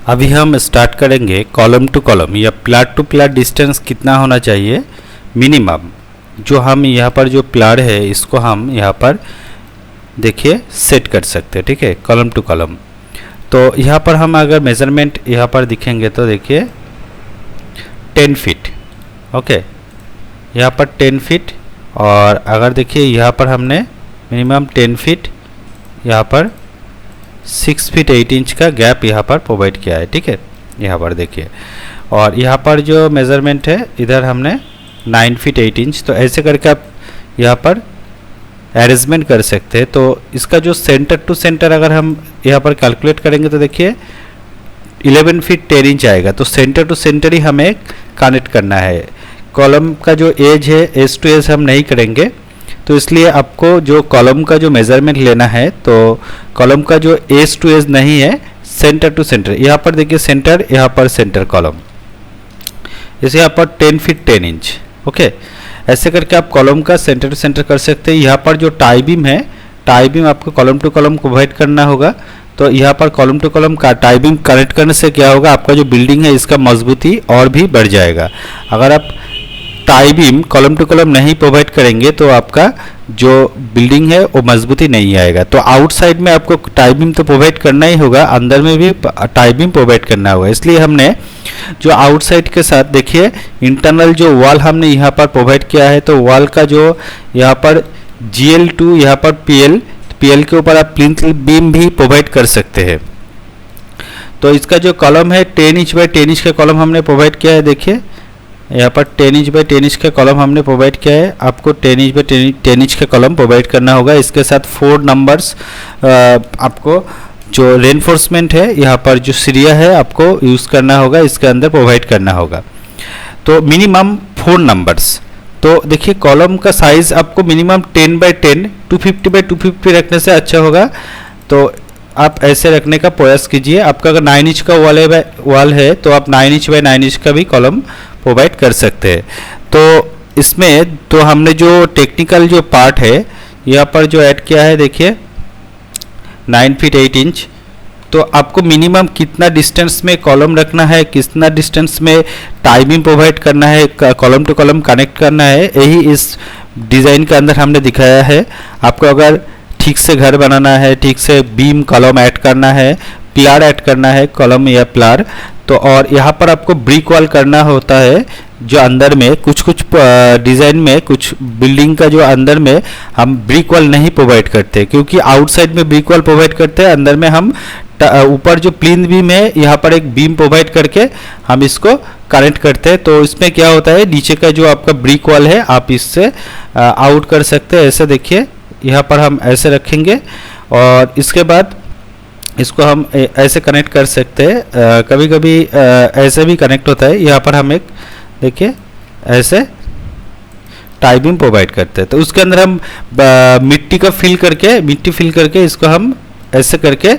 अभी हम स्टार्ट करेंगे कॉलम टू कॉलम या प्लाट टू प्लाट डिस्टेंस कितना होना चाहिए मिनिमम। जो हम यहाँ पर जो प्लाट है इसको हम यहाँ पर देखिए सेट कर सकते हैं, ठीक है, कॉलम टू कॉलम। तो यहाँ पर हम अगर मेज़रमेंट यहाँ पर दिखेंगे तो देखिए 10 फीट, ओके, यहाँ पर 10 फीट। और अगर देखिए यहाँ पर हमने मिनिमम 10 फीट, यहाँ पर 6 फीट 8 इंच का गैप यहाँ पर प्रोवाइड किया है, ठीक है, यहाँ पर देखिए। और यहाँ पर जो मेज़रमेंट है इधर हमने 9 फीट 8 इंच। तो ऐसे करके आप यहाँ पर अरेंजमेंट कर सकते हैं। तो इसका जो सेंटर टू सेंटर अगर हम यहाँ पर कैलकुलेट करेंगे तो देखिए 11 फीट 10 इंच आएगा। तो सेंटर टू सेंटर ही हमें कनेक्ट करना है। कॉलम का जो एज है एज टू एज हम नहीं करेंगे, तो इसलिए आपको जो कॉलम का जो मेज़रमेंट लेना है तो कॉलम का जो एज टू एज नहीं है, सेंटर टू सेंटर। यहाँ पर देखिए सेंटर, यहाँ पर सेंटर कॉलम, जैसे यहाँ पर 10 फीट 10 इंच, ओके। ऐसे करके आप कॉलम का सेंटर टू सेंटर कर सकते हैं। यहाँ पर जो टाई बीम है, टाई बीम आपको कॉलम टू कॉलम प्रोवाइड करना होगा। तो यहाँ पर कॉलम टू कॉलम का टाई बीम कनेक्ट करने से क्या होगा, आपका जो बिल्डिंग है इसका मजबूती और भी बढ़ जाएगा। अगर आप tie beam column two column नहीं प्रोवाइड करेंगे तो आपका जो बिल्डिंग है वो मजबूती नहीं आएगा। तो आउटसाइड में आपको टाई बीम तो प्रोवाइड करना ही होगा, अंदर में भी टाई बीम प्रोवाइड करना होगा। इसलिए हमने जो आउटसाइड के साथ देखिए इंटरनल जो वॉल हमने यहाँ पर प्रोवाइड किया है। तो वॉल का जो यहाँ पर GL2, यहाँ पर PL के ऊपर आप प्लिंथ बीम भी प्रोवाइड कर सकते हैं। तो इसका जो कॉलम है 10 इंच बाई 10 इंच का कॉलम हमने प्रोवाइड किया है। देखिए यहाँ पर 10 इंच बाई 10 इंच का कॉलम हमने प्रोवाइड किया है। आपको 10 इंच बाई 10 इंच का कॉलम प्रोवाइड करना होगा। इसके साथ 4 नंबर्स आपको जो रेनफोर्समेंट है, यहाँ पर जो सीरिया है आपको यूज़ करना होगा, इसके अंदर प्रोवाइड करना होगा। तो मिनिमम 4 नंबर्स। तो देखिए कॉलम का साइज़ आपको मिनिमम 10 बाई 10, 250 बाई 250 रखने से अच्छा होगा। तो आप ऐसे रखने का प्रयास कीजिए। आपका अगर 9 इंच का वॉल है तो आप 9 इंच बाई 9 इंच का भी कॉलम प्रोवाइड कर सकते हैं। तो इसमें तो हमने जो टेक्निकल जो पार्ट है यहाँ पर जो ऐड किया है, देखिए 9 फीट 8 इंच। तो आपको मिनिमम कितना डिस्टेंस में कॉलम रखना है, कितना डिस्टेंस में टाई बीम प्रोवाइड करना है, कॉलम टू कॉलम कनेक्ट करना है, यही इस डिज़ाइन के अंदर हमने दिखाया है। आपको अगर ठीक से घर बनाना है, ठीक से बीम कॉलम ऐड करना है, पिलार ऐड करना है, कॉलम या पिलार, तो और यहाँ पर आपको ब्रिक वॉल करना होता है। जो अंदर में कुछ डिज़ाइन में कुछ बिल्डिंग का जो अंदर में हम ब्रिक वॉल नहीं प्रोवाइड करते, क्योंकि आउटसाइड में ब्रिक वॉल प्रोवाइड करते हैं, अंदर में हम ऊपर जो प्लिंथ बीम है यहाँ पर एक बीम प्रोवाइड करके हम इसको कनेक्ट करते हैं। तो इसमें क्या होता है, नीचे का जो आपका ब्रिक वॉल है आप इससे आउट कर सकते हैं। ऐसे देखिए यहाँ पर हम ऐसे रखेंगे और इसके बाद इसको हम ऐसे कनेक्ट कर सकते हैं। कभी कभी ऐसे भी कनेक्ट होता है। यहाँ पर हम एक देखिए ऐसे टाई बीम प्रोवाइड करते हैं। तो उसके अंदर हम मिट्टी फिल करके इसको हम ऐसे करके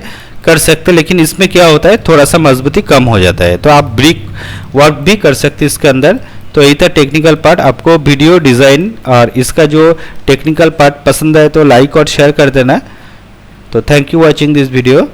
कर सकते हैं। लेकिन इसमें क्या होता है, थोड़ा सा मजबूती कम हो जाता है। तो आप ब्रिक वर्क भी कर सकते हैं इसके अंदर। तो यही था टेक्निकल पार्ट। आपको वीडियो डिज़ाइन और इसका जो टेक्निकल पार्ट पसंद आए तो लाइक और शेयर कर देना। तो thank you watching this video.